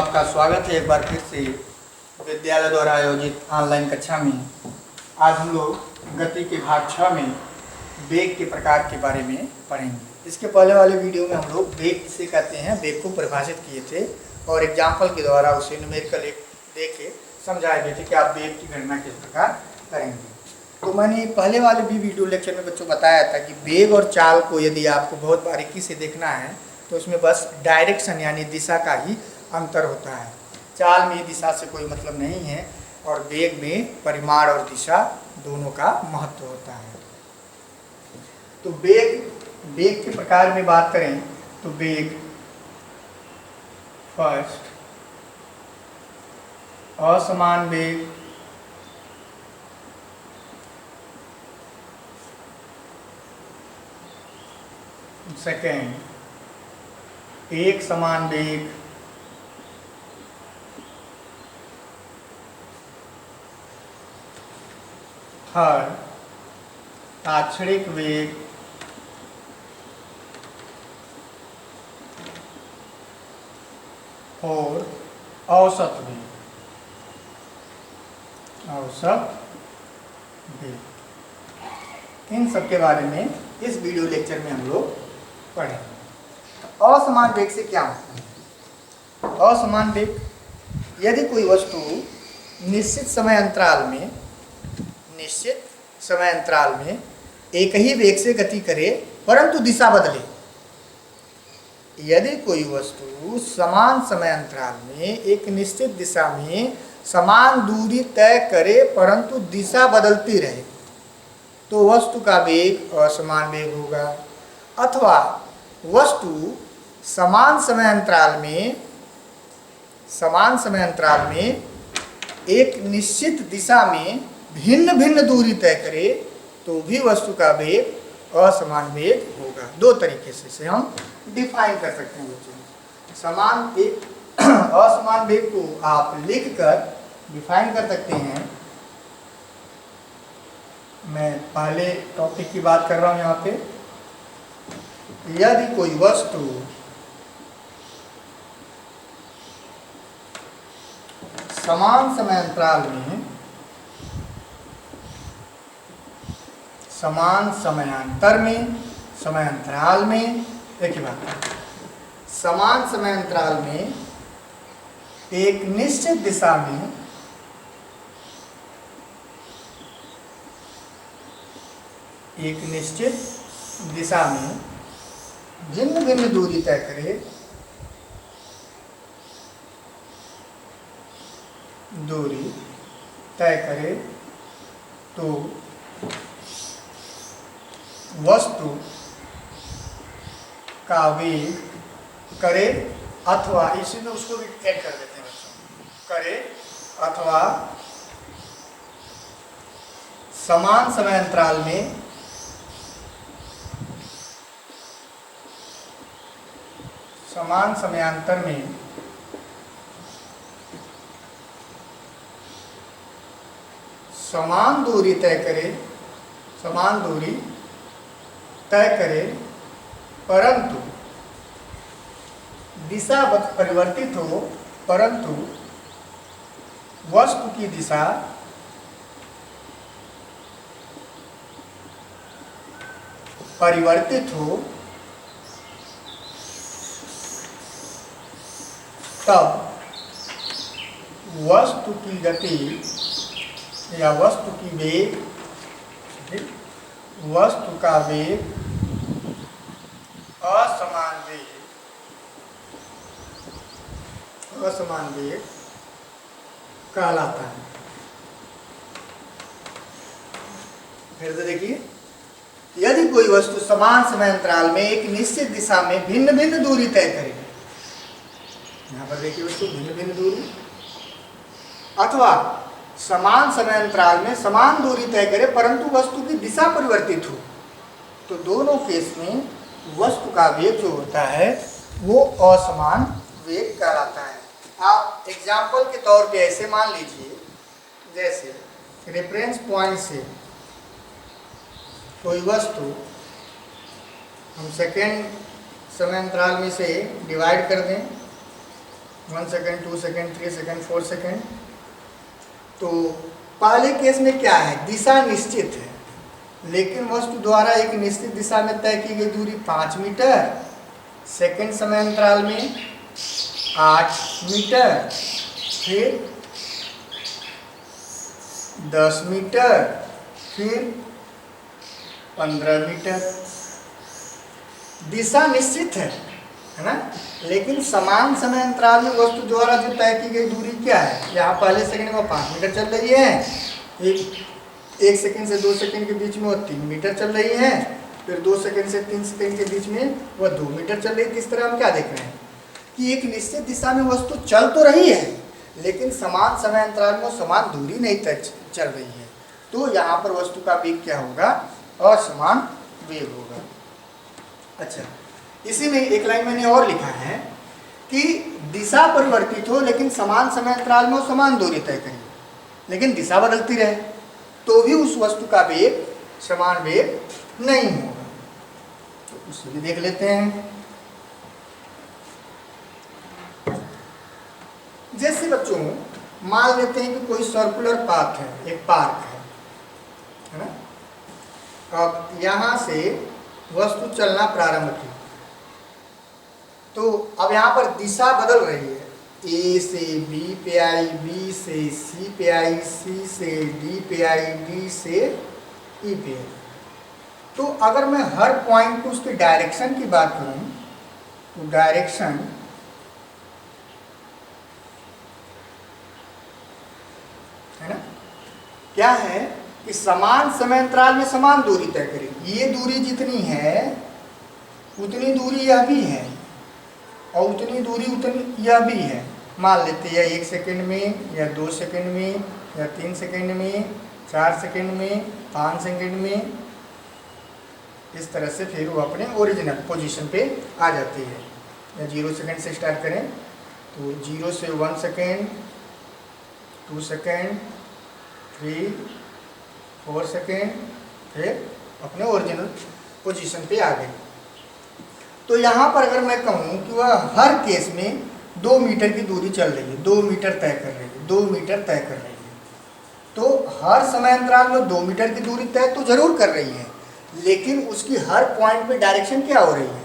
आपका स्वागत है एक बार फिर से विद्यालय द्वारा आयोजित ऑनलाइन कक्षा में। आज हम लोग गति के भाग 6 में वेग के प्रकार के बारे में पढ़ेंगे। इसके पहले वाले वीडियो में हम लोग वेग किसे कहते हैं, वेग को परिभाषित किए थे और एग्जाम्पल के द्वारा उसे न्यूमेरिकल दे के समझाए गए थे कि आप वेग की गणना किस प्रकार करेंगे। तो मैंने पहले वाले भी वीडियो लेक्चर में बच्चों बताया था कि वेग और चाल को यदि आपको बहुत बारीकी से देखना है तो उसमें बस डायरेक्शन यानी दिशा का ही अंतर होता है। चाल में दिशा से कोई मतलब नहीं है और वेग में परिमाण और दिशा दोनों का महत्व होता है। तो वेग के प्रकार में बात करें तो वेग फर्स्ट असमान वेग, सेकेंड एक समान वेग, थर्ड ताक्षणिक वेग, फोर्थ औसत वेग। इन सब के बारे में इस वीडियो लेक्चर में हम लोग पढ़ेंगे। असमान वेग से क्या होता है? असमान वेग, यदि कोई वस्तु निश्चित समय अंतराल में एक ही वेग से गति करे परंतु दिशा बदले। यदि कोई वस्तु समान समय अंतराल में एक निश्चित दिशा में समान दूरी तय करे परंतु दिशा बदलती रहे तो वस्तु का वेग असमान वेग होगा। अथवा वस्तु समान समय अंतराल में एक निश्चित दिशा में भिन्न भिन्न दूरी तय करे तो भी वस्तु का वेग असमान वेग होगा। दो तरीके से इसे हम डिफाइन कर सकते हैं बच्चों। असमान वेग को आप लिखकर डिफाइन कर सकते हैं। मैं पहले टॉपिक की बात कर रहा हूं यहाँ पे। यदि कोई वस्तु समान समयांतराल में समयांतराल में एक ही बात, समान समयांतराल में एक निश्चित दिशा में भिन्न भिन्न दूरी तय करे तो वस्तु का वेग करे अथवा इसी में उसको भी ऐड कर देते हैं बच्चों, करे अथवा समान समयांतराल में समान समयांतर में समान दूरी तय करे परंतु दिशा परिवर्तित हो, परंतु वस्तु की दिशा परिवर्तित हो तब वस्तु की गति या वस्तु की वेग, वस्तु का वेग असमान वेग कहलाता है। फिर से देखिए, यदि कोई वस्तु समान समय अंतराल में एक निश्चित दिशा में भिन्न भिन्न दूरी तय करे, यहाँ पर देखिए वस्तु भिन्न भिन्न दूरी, अथवा समान समय अंतराल में समान दूरी तय करे परंतु वस्तु की दिशा परिवर्तित हो, तो दोनों केस में वस्तु का वेग जो होता है वो असमान वेग कहलाता है। आप एग्जाम्पल के तौर पे ऐसे मान लीजिए, जैसे रेफरेंस पॉइंट से कोई वस्तु हम सेकेंड समय अंतराल में से डिवाइड कर दें, 1 सेकेंड, 2 सेकेंड, 3 सेकेंड, 4 सेकेंड। तो पहले केस में क्या है, दिशा निश्चित है, लेकिन वस्तु द्वारा एक निश्चित दिशा में तय की गई दूरी 5 मीटर, सेकेंड समय अंतराल में 8 मीटर, फिर 10 मीटर, फिर 15 मीटर। दिशा निश्चित है ना, लेकिन समान समय अंतराल में वस्तु द्वारा जो तय की गई दूरी क्या है, यहाँ पहले सेकंड में 5 मीटर चल रही है, एक सेकंड से 2 सेकंड के बीच में वो 3 मीटर चल रही है, फिर 2 सेकंड से 3 सेकंड के बीच में वह 2 मीटर चल रही है। इस तरह हम क्या देख रहे हैं कि एक निश्चित दिशा में वस्तु चल तो रही है, लेकिन समान समय अंतराल में समान दूरी नहीं तय चल रही है। तो यहाँ पर वस्तु का वेग क्या होगा, असमान वेग होगा। अच्छा, इसी में एक लाइन मैंने और लिखा है कि दिशा परिवर्तित हो लेकिन समान समय अंतराल में समान दूरी तय करें, लेकिन दिशा बदलती रहे तो भी उस वस्तु का वेग समान वेग नहीं होगा। तो उसे भी देख लेते हैं। जैसे बच्चों मान लेते हैं कि कोई सर्कुलर पाथ है, एक पार्क है ना। अब यहाँ से वस्तु चलना प्रारंभ की, तो अब यहाँ पर दिशा बदल रही है, ए से बी पे आई, बी से सी पे आई, सी से डी पे आई, डी से ई पे आई। तो अगर मैं हर पॉइंट को उसके डायरेक्शन की बात करूँ तो डायरेक्शन है ना, क्या है कि समान समय अंतराल में समान दूरी तय करें। ये दूरी जितनी है उतनी दूरी यह भी है, और उतनी दूरी उतनी यह भी है। मान लेते हैं 1 सेकंड में, या 2 सेकंड में, या 3 सेकंड में, 4 सेकंड में, 5 सेकंड में, इस तरह से फिर वो अपने ओरिजिनल पोजीशन पे आ जाती है। या 0 सेकंड से स्टार्ट करें तो 0 से 1 सेकंड, 2 सेकंड, 3, 4 सेकंड, फिर अपने ओरिजिनल पोजीशन पे आ गए। तो यहाँ पर अगर मैं कहूँ कि वह हर केस में 2 मीटर की दूरी चल रही है, 2 मीटर तय कर रही है, 2 मीटर तय कर रही है, तो हर समय अंतराल में 2 मीटर की दूरी तय तो जरूर कर रही है, लेकिन उसकी हर पॉइंट पे डायरेक्शन क्या हो रही है।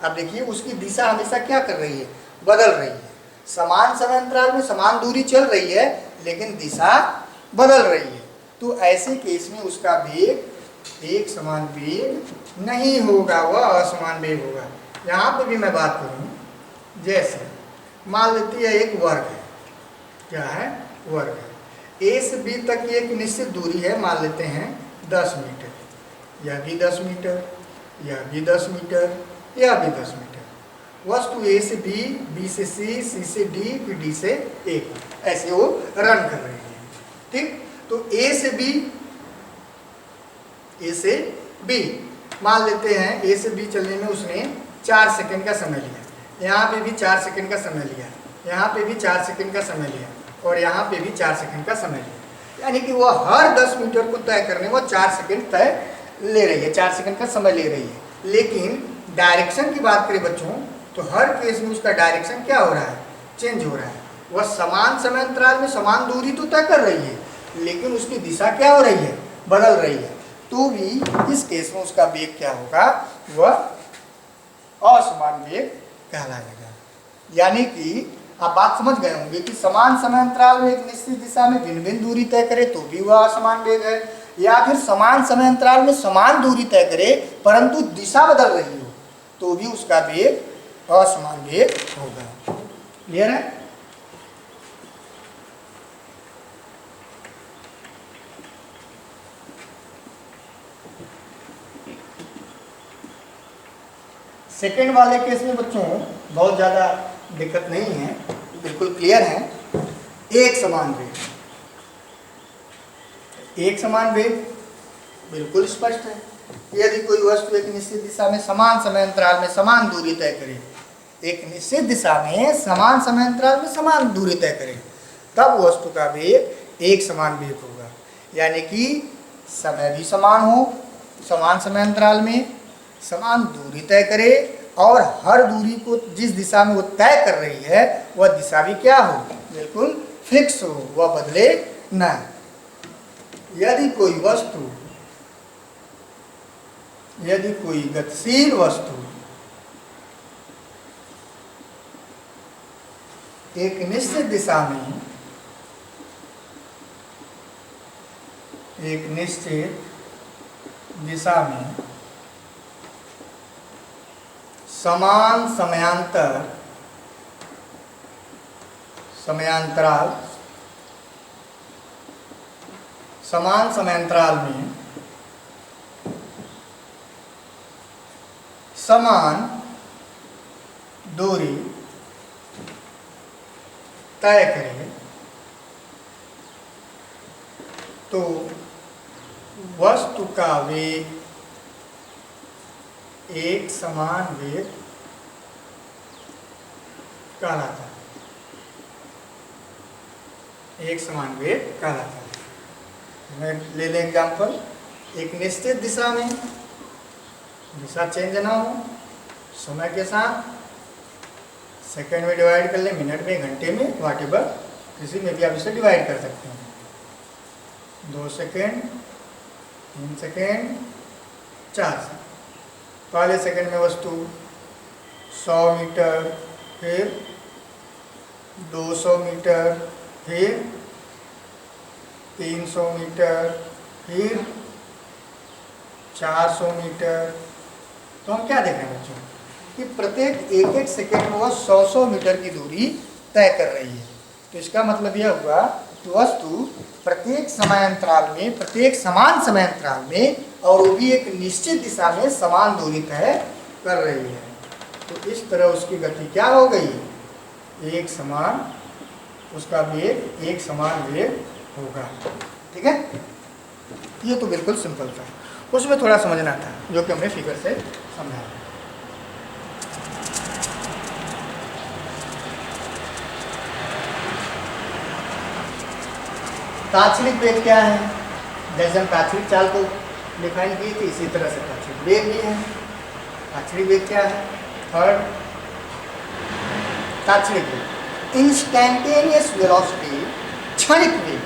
अब देखिए उसकी दिशा हमेशा क्या कर रही है, बदल रही है। समान समय अंतराल में समान दूरी चल रही है, लेकिन दिशा बदल रही है। तो ऐसे केस में उसका वेग एक समान वेग नहीं होगा, वह असमान वेग होगा। यहाँ पे भी मैं बात करूँ, जैसे मान लेते हैं एक वर्ग है, क्या है, वर्ग है। ए से बी तक की एक निश्चित दूरी है, मान लेते हैं 10 मीटर, यह भी 10 मीटर, यह भी 10 मीटर, यह भी 10 मीटर। वस्तु ए से बी, बी से सी, सी से डी, फिर डी से ए, ऐसे वो रन कर रही है। ठीक, तो ए से बी मान लेते हैं, ए से बी चलने में उसने 4 सेकंड का समय लिया, यहाँ पे भी 4 सेकंड का समय लिया, यहाँ पे भी 4 सेकंड का समय लिया, और यहाँ पे भी 4 सेकंड का समय लिया। यानी कि वो हर 10 मीटर को तय करने में 4 सेकंड तय ले रही है, 4 सेकंड का समय ले रही है। लेकिन डायरेक्शन की बात करें बच्चों, तो हर केस में उसका डायरेक्शन क्या हो रहा है, चेंज हो रहा है। वह समान समय अंतराल में समान दूरी तो तय कर रही है, लेकिन उसकी दिशा क्या हो रही है, बदल रही है। तो भी इस केस में उसका वेग क्या होगा, वह असमान वेग कहलाएगा। यानी कि आप बात समझ गए होंगे कि समान समय अंतराल में एक निश्चित दिशा में भिन्न भिन्न दूरी तय करे तो भी वह असमान वेग है, या फिर समान समय अंतराल में समान दूरी तय करे परंतु दिशा बदल रही हो तो भी उसका वेग असमान वेग होगा। क्लियर है? सेकेंड वाले केस में बच्चों बहुत ज़्यादा दिक्कत नहीं है, बिल्कुल क्लियर है। एक समान वेग, एक समान वेग बिल्कुल स्पष्ट है। यदि कोई वस्तु एक निश्चित दिशा में समान समय अंतराल में समान दूरी तय करे, एक निश्चित दिशा में समान समय अंतराल में समान दूरी तय करे, तब वस्तु का वेग एक समान वेग होगा। यानी कि समय भी समान हो, समान समय अंतराल में समान दूरी तय करे और हर दूरी को जिस दिशा में वो तय कर रही है वह दिशा भी क्या हो, बिल्कुल फिक्स हो, वह बदले ना। यदि कोई गतिशील वस्तु एक निश्चित दिशा में समान समयांतराल में समान दूरी तय करें तो वस्तु का वेग एक समान वेग कहलाता है। मैं ले लें एग्जाम्पल, एक निश्चित दिशा में, दिशा चेंज ना हो, समय के साथ, सेकंड में डिवाइड कर ले, मिनट में, घंटे में, व्हाटएवर, किसी में भी आप इसे डिवाइड कर सकते हैं। 2 सेकेंड, 3 सेकेंड, 4 सेकेंड। पहले सेकंड में वस्तु 100 मीटर, फिर 200 मीटर, फिर 300 मीटर, फिर 400 मीटर। तो हम क्या देख रहे हैं बच्चों कि प्रत्येक एक सेकेंड में वह 100 मीटर की दूरी तय कर रही है। तो इसका मतलब यह हुआ कि वस्तु प्रत्येक समान समयांतराल में और वो भी एक निश्चित दिशा में समान दूरी तय कर रही है। तो इस तरह उसकी गति क्या हो गई, उसका वेग एक समान वेग होगा। ठीक है, ये तो बिल्कुल सिंपल था, उसमें थोड़ा समझना था जो कि हमने फिगर से समझा। तात्क्षणिक वेग क्या है, जैसे हम तात्क्षणिक चाल को डिफाइन की थी इसी तरह से तात्क्षणिक वेग भी है। तात्क्षणिक वेग क्या है, थर्ड तात्क्षणिक वेग इंस्टैंटेनियस वेलोसिटी, क्षणिक वेग।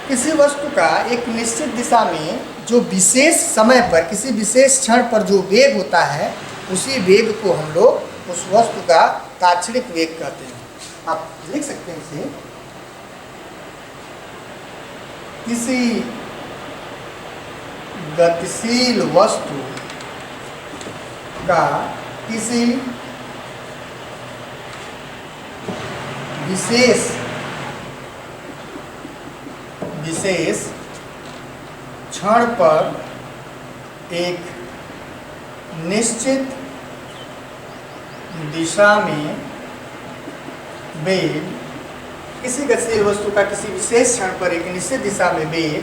किसी वस्तु का एक निश्चित दिशा में जो विशेष समय पर, किसी विशेष क्षण पर जो वेग होता है, उसी वेग को हम लोग उस वस्तु का तात्क्षणिक वेग कहते हैं। आप लिख सकते हैं इसे, किसी गतिशील वस्तु का किसी विशेष क्षण पर एक निश्चित दिशा में वेग, किसी गतिशील वस्तु का किसी विशेष क्षण पर एक निश्चित दिशा में वेग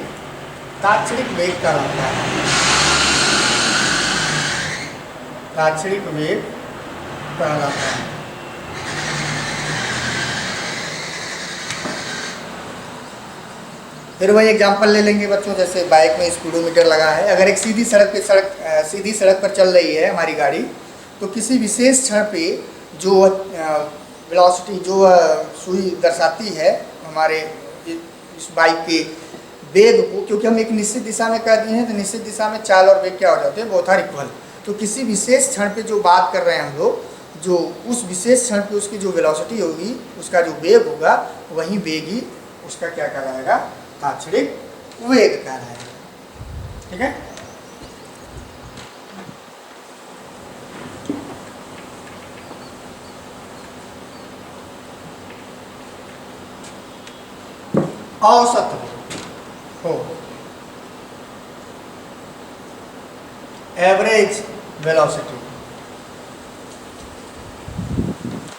तात्क्षणिक वेग कहलाता है। तात्क्षणिक वेग कहलाता है। फिर वही एग्जाम्पल ले लेंगे बच्चों, जैसे बाइक में स्पीडोमीटर लगा है। अगर एक सीधी सड़क पर चल रही है हमारी गाड़ी, तो किसी विशेष क्षण पे जो वेलोसिटी, जो सुई दर्शाती है हमारे इस बाइक के वेग को, क्योंकि हम एक निश्चित दिशा में कर दिए हैं, तो निश्चित दिशा में चाल और वेग क्या हो जाते हैं, बोथ आर इक्वल। तो किसी विशेष क्षण पे जो बात कर रहे हैं हम लोग, जो उस विशेष क्षण पे उसकी जो वेलोसिटी होगी, उसका जो वेग होगा, वही वेग ही उसका क्या कहलाएगा, तात्क्षणिक वेग कहलाएगा। ठीक है, औसत हो, एवरेज वेलोसिटी,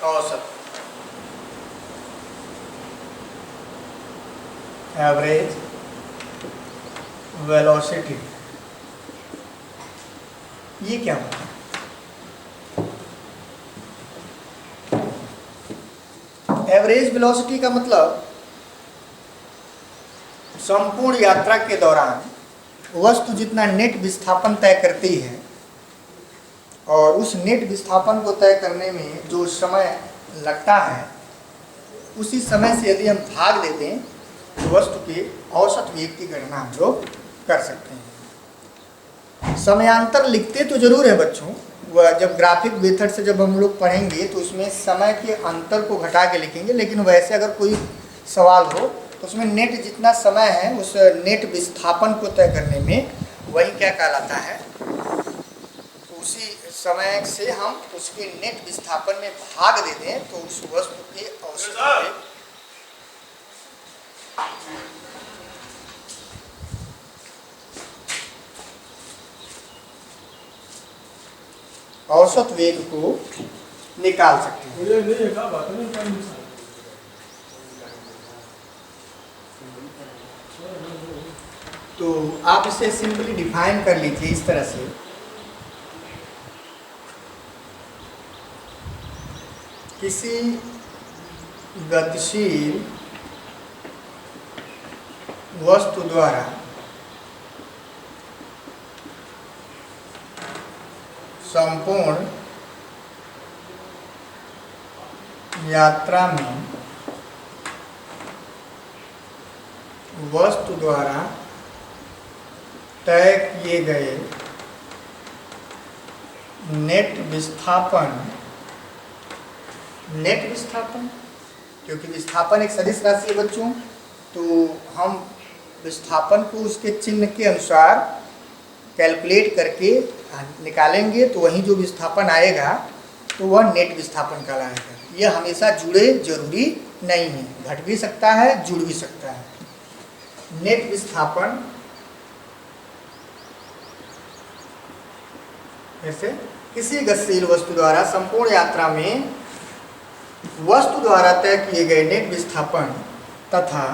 औसत, एवरेज वेलोसिटी, ये क्या होता है? एवरेज वेलोसिटी का मतलब संपूर्ण यात्रा के दौरान वस्तु जितना नेट विस्थापन तय करती है और उस नेट विस्थापन को तय करने में जो समय लगता है, उसी समय से यदि हम भाग देते हैं तो वस्तु के औसत वेग की गणना हम लोग कर सकते हैं। समयांतर लिखते तो जरूर है बच्चों, वह जब ग्राफिक मेथड से जब हम लोग पढ़ेंगे तो उसमें समय के अंतर को घटा के लिखेंगे, लेकिन वैसे अगर कोई सवाल हो तो उसमें नेट जितना समय है उस नेट विस्थापन को तय करने में वही क्या कहलाता है, उसी समय से हम उसके नेट विस्थापन में भाग दे दें तो उस वस्तु के औसत वेग को निकाल सकते हैं। तो आप इसे सिंपली डिफाइन कर लीजिए इस तरह से, किसी गतिशील वस्तु द्वारा संपूर्ण यात्रा में वस्तु द्वारा तय किए गए नेट विस्थापन, क्योंकि विस्थापन एक सदिश राशि है बच्चों, तो हम विस्थापन को उसके चिन्ह के अनुसार कैलकुलेट करके निकालेंगे तो वहीं जो विस्थापन आएगा तो वह नेट विस्थापन कहलाएगा। यह हमेशा जुड़े जरूरी नहीं है, घट भी सकता है, जुड़ भी सकता है। नेट विस्थापन जैसे किसी गतिशील वस्तु द्वारा संपूर्ण यात्रा में वस्तु द्वारा तय किए गए नेट विस्थापन तथा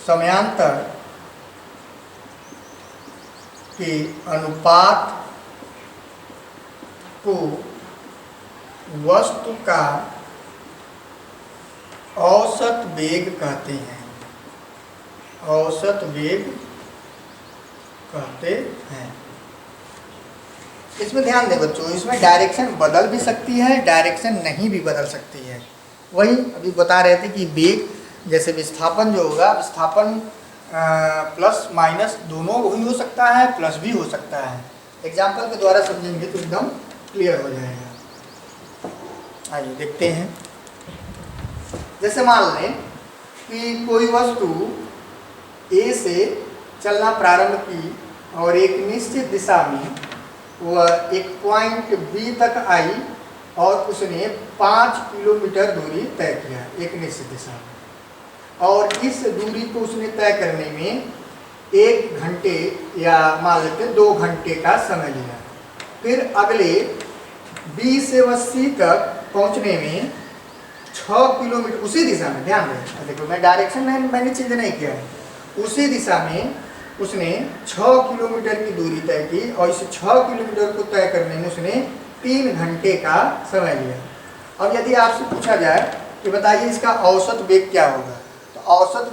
समयांतर के अनुपात को वस्तु का औसत वेग कहते हैं। औसत वेग कहते हैं। इसमें ध्यान दें बच्चों, इसमें डायरेक्शन बदल भी सकती है, डायरेक्शन नहीं भी बदल सकती है। वही अभी बता रहे थे कि वेग जैसे विस्थापन जो होगा, विस्थापन प्लस माइनस दोनों ही हो सकता है, प्लस भी हो सकता है। एग्जाम्पल के द्वारा समझेंगे तो एकदम क्लियर हो जाएगा। आइए देखते हैं। जैसे मान लें कि कोई वस्तु ए से चलना प्रारंभ की और एक निश्चित दिशा में वह एक पॉइंट बी तक आई और उसने 5 किलोमीटर दूरी तय किया एक निश्चित दिशा में, और इस दूरी को उसने तय करने में 1 घंटे या मान लेते हैं 2 घंटे का समय लिया। फिर अगले बी से वह सी तक पहुंचने में 6 किलोमीटर उसी दिशा में, ध्यान दें, देखो मैं डायरेक्शन मैंने चेंज नहीं किया है, उसी दिशा में उसने 6 किलोमीटर की दूरी तय की और इस 6 किलोमीटर को तय करने में उसने 3 घंटे का समय लिया। अब यदि आपसे पूछा जाए कि बताइए इसका औसत वेग क्या होगा, तो औसत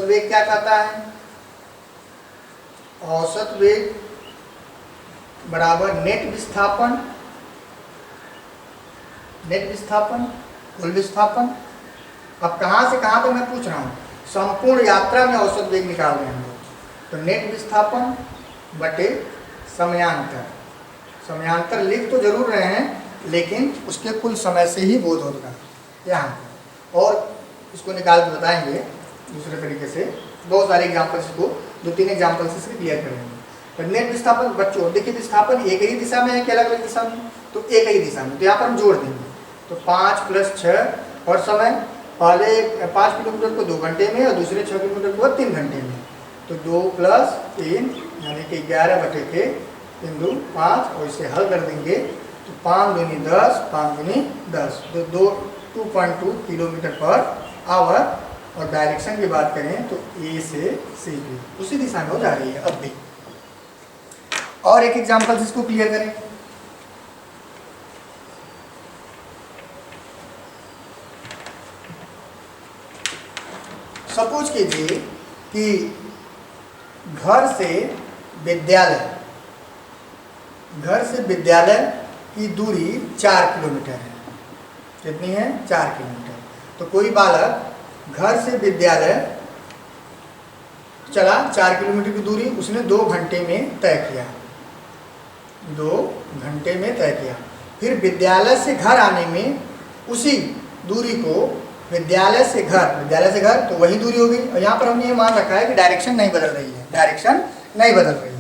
वेग क्या कहता है? औसत वेग बराबर नेट विस्थापन, कुल विस्थापन। अब कहाँ से कहाँ तक मैं पूछ रहा हूँ, संपूर्ण यात्रा में औसत वेग निकाल रहे हैं हम लोग, तो नेट विस्थापन बटे समयांतर। समयांतर लिख तो जरूर रहे हैं लेकिन उसके कुल समय से ही बोध होगा यहाँ पर, और इसको निकाल के बताएंगे दूसरे तरीके से। बहुत सारे एग्जाम्पल्स को 2-3 एग्जाम्पल से क्लियर करेंगे। तो नेट विस्थापन बच्चों देखिए, विस्थापन एक ही दिशा में है कि अलग अलग दिशा में, तो एक ही दिशा में, तो यहाँ पर हम जोड़ देंगे। तो 5 + 6 और समय, पहले 5 किलोमीटर को 2 घंटे में और दूसरे 6 किलोमीटर को 3 घंटे में, तो 2 + 3 यानी कि 11/3 और इसे हल कर देंगे तो 5 दूनी 10, 5 दूनी 10, तो 2.2 किलोमीटर पर आवर और डायरेक्शन की बात करें तो ए से सी भी उसी दिशा में हो जा रही है अब भी। और एक एग्जांपल इसको क्लियर करें। सपोज कीजिए कि घर से विद्यालय की दूरी 4 किलोमीटर है। कितनी है? 4 किलोमीटर। तो कोई बालक घर से विद्यालय चला 4 किलोमीटर की दूरी उसने 2 घंटे में तय किया। 2 घंटे में तय किया। फिर विद्यालय से घर आने में उसी दूरी को विद्यालय से घर तो वही दूरी होगी। और यहाँ पर हमने ये मान रखा है कि डायरेक्शन नहीं बदल रही है।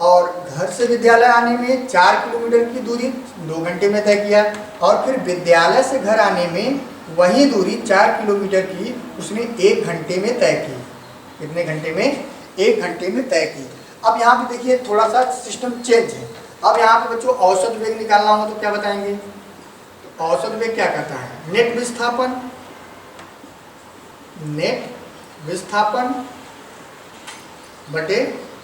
और घर से विद्यालय आने में 4 किलोमीटर की दूरी 2 घंटे में तय किया। और फिर विद्यालय से घर आने में वही दूरी 4 किलोमीटर की उसने 1 घंटे में तय की। कितने घंटे में? 1 घंटे में तय की। अब यहाँ पे देखिए थोड़ा सा सिस्टम चेंज है। अब यहाँ पे बच्चों औसत वेग निकालना हो तो क्या बताएंगे? तो औसत वेग क्या कहता है? नेट विस्थापन बटे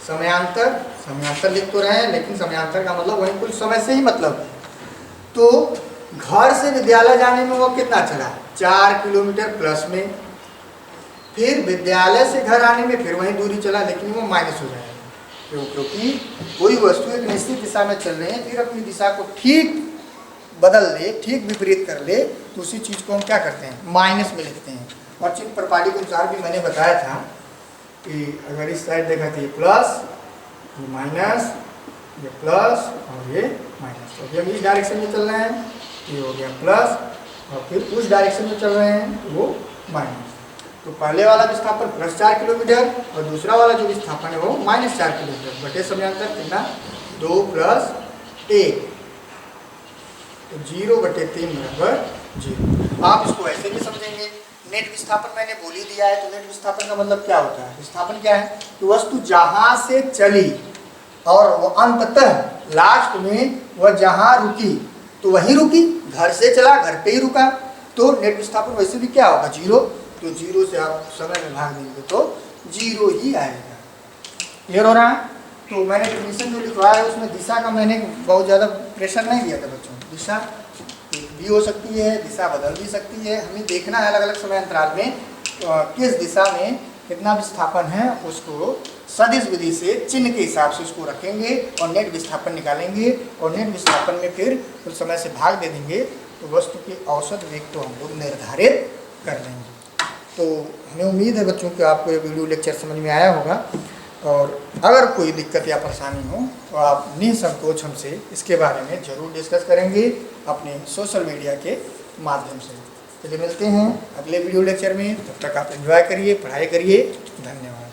समयांतर लिख तो रहे हैं लेकिन समयांतर का मतलब वही कुल समय से ही मतलब है। तो घर से विद्यालय जाने में वो कितना चला? 4 किलोमीटर प्लस में। फिर विद्यालय से घर आने में फिर वही दूरी चला लेकिन वो माइनस हो जाएगा क्योंकि कोई वस्तु एक निश्चित दिशा में चल रही है फिर अपनी दिशा को ठीक बदल ले, ठीक विपरीत कर ले तो उसी चीज़ को हम क्या करते हैं? माइनस में लिखते हैं। और चिन्ह प्रपाटी के अनुसार भी मैंने बताया था कि अगर इस साइड देखा तो ये प्लस, ये माइनस, ये प्लस और ये माइनस। तो हम इस डायरेक्शन में चल रहे हैं, ये हो गया प्लस, और फिर उस डायरेक्शन में चल रहे हैं तो वो माइनस। तो पहले वाला विस्थापन प्लस 4 किलोमीटर और दूसरा वाला जो विस्थापन है वो माइनस 4 किलोमीटर बटे समयांतर कितना? 2 + 1 तो 0/3 बराबर 0। आप इसको ऐसे भी समझेंगे। नेट विस्थापन मैंने बोल ही दिया है। तो नेट विस्थापन का मतलब क्या होता है? विस्थापन क्या है कि वस्तु जहां से चली और वो अंततः लास्ट में वह जहां रुकी तो वहीं रुकी। घर से चला घर पे ही रुका तो नेट विस्थापन वैसे भी क्या होगा? 0। तो 0 से आप समय में भाग देंगे तो 0 ही आएगा। क्लियर हो रहा है? तो मैंने डेफिनेशन जो लिखवाया है उसमें दिशा का मैंने बहुत ज़्यादा प्रेशर नहीं दिया था बच्चों। दिशा एक भी हो सकती है, दिशा बदल भी सकती है। हमें देखना है अलग अलग समय अंतराल में किस दिशा में कितना विस्थापन है, उसको सदिश विधि से चिन्ह के हिसाब से उसको रखेंगे और नेट विस्थापन निकालेंगे और नेट विस्थापन में फिर कुछ समय से भाग दे देंगे तो वस्तु के औसत वेग को हम लोग निर्धारित कर लेंगे। तो हमें उम्मीद है बच्चों कि आपको ये वीडियो लेक्चर समझ में आया होगा। और अगर कोई दिक्कत या परेशानी हो तो आप निसंकोच हमसे इसके बारे में ज़रूर डिस्कस करेंगे अपने सोशल मीडिया के माध्यम से। चलिए मिलते हैं अगले वीडियो लेक्चर में। तब तक आप एंजॉय करिए, पढ़ाई करिए। धन्यवाद।